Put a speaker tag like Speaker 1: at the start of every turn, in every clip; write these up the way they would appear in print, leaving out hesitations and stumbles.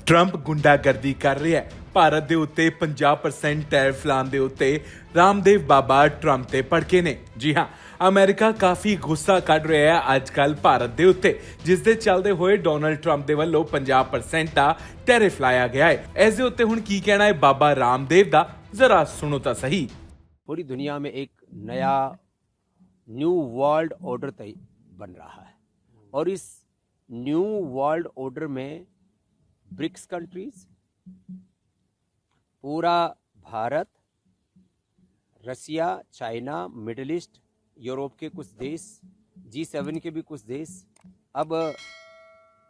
Speaker 1: Trump ਗੁੰਡਾਗਰਦੀ ਕਰ ਰਿਹਾ ਹੈ। ਭਾਰਤ ਦੇ ਉੱਤੇ 50% ਟੈਰਿਫ ਲਾਉਣ ਦੇ ਉੱਤੇ ਰਾਮਦੇਵ ਬਾਬਾ ਟਰੰਪ ਤੇ ਭੜਕੇ ਨੇ। ਜੀ ਹਾਂ, ਅਮਰੀਕਾ ਕਾਫੀ ਗੁੱਸਾ ਕੱਢ ਰਿਹਾ ਹੈ ਅੱਜ ਕੱਲ ਭਾਰਤ ਦੇ ਉੱਤੇ, ਜਿਸ ਦੇ ਚੱਲਦੇ ਹੋਏ ਡੋਨਲਡ ਟਰੰਪ ਦੇ ਵੱਲੋਂ 50% ਦਾ ਟੈਰਿਫ ਲਾਇਆ ਗਿਆ ਹੈ। ਇਸ ਦੇ ਉੱਤੇ ਹੁਣ ਕੀ ਕਹਿਣਾ ਹੈ ਬਾਬਾ ਰਾਮਦੇਵ ਦਾ, ਜ਼ਰਾ ਸੁਣੋ ਤਾਂ ਸਹੀ।
Speaker 2: पूरी दुनिया में एक नया न्यू वर्ल्ड ऑर्डर बन रहा है और इस न्यू वर्ल्ड ऑर्डर में ब्रिक्स कंट्रीज, पूरा भारत, रसिया, चाइना, मिडिल ईस्ट, यूरोप के कुछ देश, G7 के भी कुछ देश अब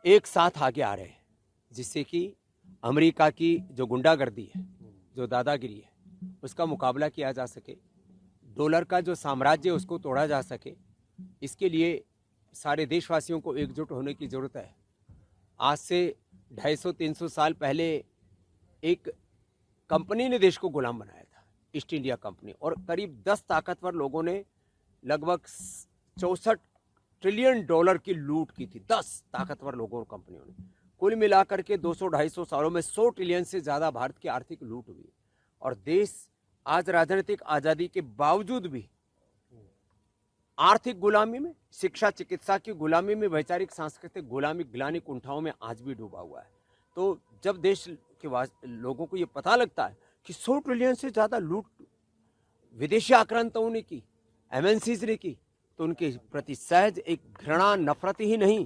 Speaker 2: एक साथ आगे आ रहे हैं, जिससे कि अमेरिका की जो गुंडागर्दी है, जो दादागिरी है, उसका मुकाबला किया जा सके, डॉलर का जो साम्राज्य है उसको तोड़ा जा सके। इसके लिए सारे देशवासियों को एकजुट होने की ज़रूरत है। आज से 250-300 साल पहले एक कंपनी ने देश को गुलाम बनाया था, ईस्ट इंडिया कंपनी, और करीब 10 ताकतवर लोगों ने लगभग 64 ट्रिलियन डॉलर की लूट की थी। 10 ताकतवर लोगों और कंपनियों ने कुल मिलाकर के 200-250 सालों में 100 ट्रिलियन से ज़्यादा भारत की आर्थिक लूट हुई। और देश आज राजनीतिक आज़ादी के बावजूद भी आर्थिक गुलामी में, शिक्षा चिकित्सा की गुलामी में, वैचारिक सांस्कृतिक गुलामी, ग्लानि कुंठाओं में आज भी डूबा हुआ है। तो जब देश के लोगों को ये पता लगता है कि 100 ट्रिलियन से ज़्यादा लूट विदेशी आक्रांताओं ने की, MNCs ने की, तो उनके प्रति सहज एक घृणा, नफरत ही नहीं,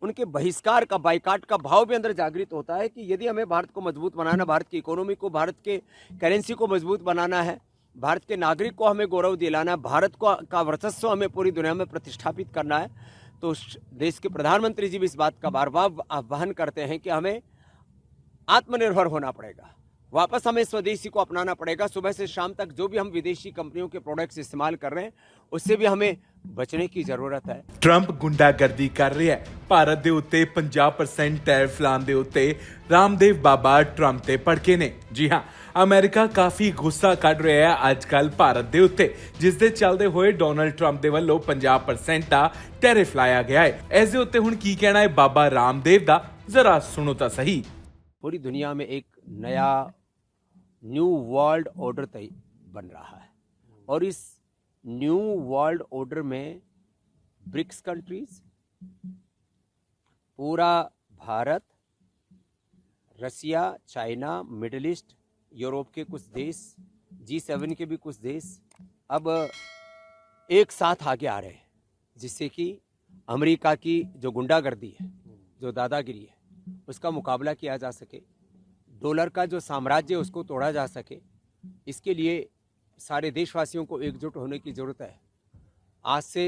Speaker 2: उनके बहिष्कार का, बाइकाट का भाव भी अंदर जागृत होता है कि यदि हमें भारत को मजबूत बनाना, भारत की इकोनॉमी को, भारत के करेंसी को मजबूत बनाना है, भारत के नागरिक को हमें गौरव दिलाना है, भारत को का वर्चस्व हमें पूरी दुनिया में प्रतिष्ठापित करना है, तो देश के प्रधानमंत्री जी भी इस बात का बार बार आह्वान करते हैं कि हमें आत्मनिर्भर होना पड़ेगा, वापस हमें स्वदेशी को अपनाना पड़ेगा। सुबह से शाम तक जो भी हम विदेशी कंपनियों के प्रोडक्ट्स इस्तेमाल कर रहे हैं उससे भी हमें बचने की जरूरत है।
Speaker 1: ਟਰੰਪ ਗੁੰਡਾਗਰਦੀ ਕਰ ਰਿਹਾ ਹੈ। ਭਾਰਤ ਦੇ ਉੱਤੇ 50% ਟੈਰਿਫ ਲਾਉਣ ਦੇ ਉੱਤੇ ਰਾਮਦੇਵ ਬਾਬਾ ਟਰੰਪ ਤੇ ਭੜਕੇ ਨੇ। ਜੀ ਹਾਂ, ਅਮਰੀਕਾ ਕਾਫੀ ਗੁੱਸਾ ਕੱਢ ਰਿਹਾ ਹੈ ਅੱਜ ਕੱਲ ਭਾਰਤ ਦੇ ਉੱਤੇ, ਜਿਸ ਦੇ ਚੱਲਦੇ ਹੋਏ ਡੋਨਲਡ ਟਰੰਪ ਦੇ ਵੱਲੋਂ 50% ਦਾ ਟੈਰਿਫ ਲਾਇਆ ਗਿਆ ਹੈ। ਇਸ ਦੇ ਉੱਤੇ ਹੁਣ ਕੀ ਕਹਿਣਾ ਹੈ ਬਾਬਾ ਰਾਮਦੇਵ ਦਾ, ਜ਼ਰਾ ਸੁਣੋ ਤਾਂ ਸਹੀ।
Speaker 2: पूरी दुनिया में एक नया न्यू वर्ल्ड ऑर्डर बन रहा है और इस न्यू वर्ल्ड ऑर्डर में ब्रिक्स कंट्रीज, पूरा भारत, रसिया, चाइना, मिडिल ईस्ट, यूरोप के कुछ देश, G7 के भी कुछ देश अब एक साथ आगे आ रहे हैं, जिससे कि अमेरिका की जो गुंडागर्दी है, जो दादागिरी है, उसका मुकाबला किया जा सके, डॉलर का जो साम्राज्य है उसको तोड़ा जा सके। इसके लिए सारे देशवासियों को एकजुट होने की ज़रूरत है। आज से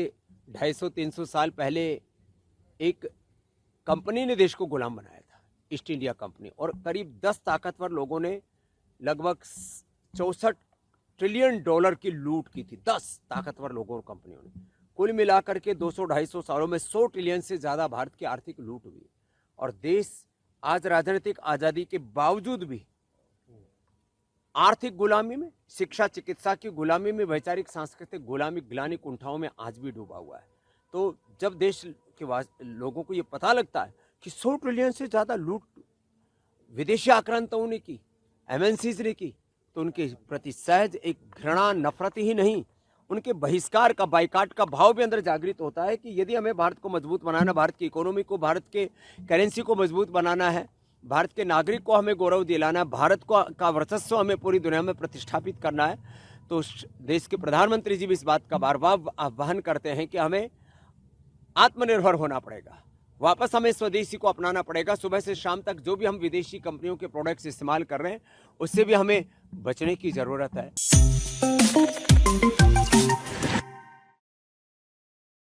Speaker 2: 250-300 साल पहले एक कंपनी ने देश को गुलाम बनाया था, ईस्ट इंडिया कंपनी, और करीब 10 ताकतवर लोगों ने लगभग 64 ट्रिलियन डॉलर की लूट की थी। 10 ताकतवर लोगों और कंपनियों ने कुल मिलाकर के 200-250 सालों में 100 ट्रिलियन से ज़्यादा भारत की आर्थिक लूट हुई। और देश आज राजनीतिक आज़ादी के बावजूद भी आर्थिक गुलामी में, शिक्षा चिकित्सा की गुलामी में, वैचारिक सांस्कृतिक गुलामी, ग्लानि कुंठाओं में आज भी डूबा हुआ है। तो जब देश के लोगों को ये पता लगता है कि 100 ट्रिलियन से ज़्यादा लूट विदेशी आक्रांताओं ने की, MNCs ने की, तो उनके प्रति सहज एक घृणा, नफरत ही नहीं, उनके बहिष्कार का, बाइकाट का भाव भी अंदर जागृत होता है कि यदि हमें भारत को मजबूत बनाना, भारत की इकोनॉमी को, भारत के करेंसी को मजबूत बनाना है, भारत के नागरिक को हमें गौरव दिलाना है, भारत को का वर्चस्व हमें पूरी दुनिया में प्रतिष्ठापित करना है, तो देश के प्रधानमंत्री जी भी इस बात का बार बार आह्वान करते हैं कि हमें आत्मनिर्भर होना पड़ेगा, वापस हमें स्वदेशी को अपनाना पड़ेगा। सुबह से शाम तक जो भी हम विदेशी कंपनियों के प्रोडक्ट्स इस्तेमाल कर रहे हैं उससे भी हमें बचने की ज़रूरत है।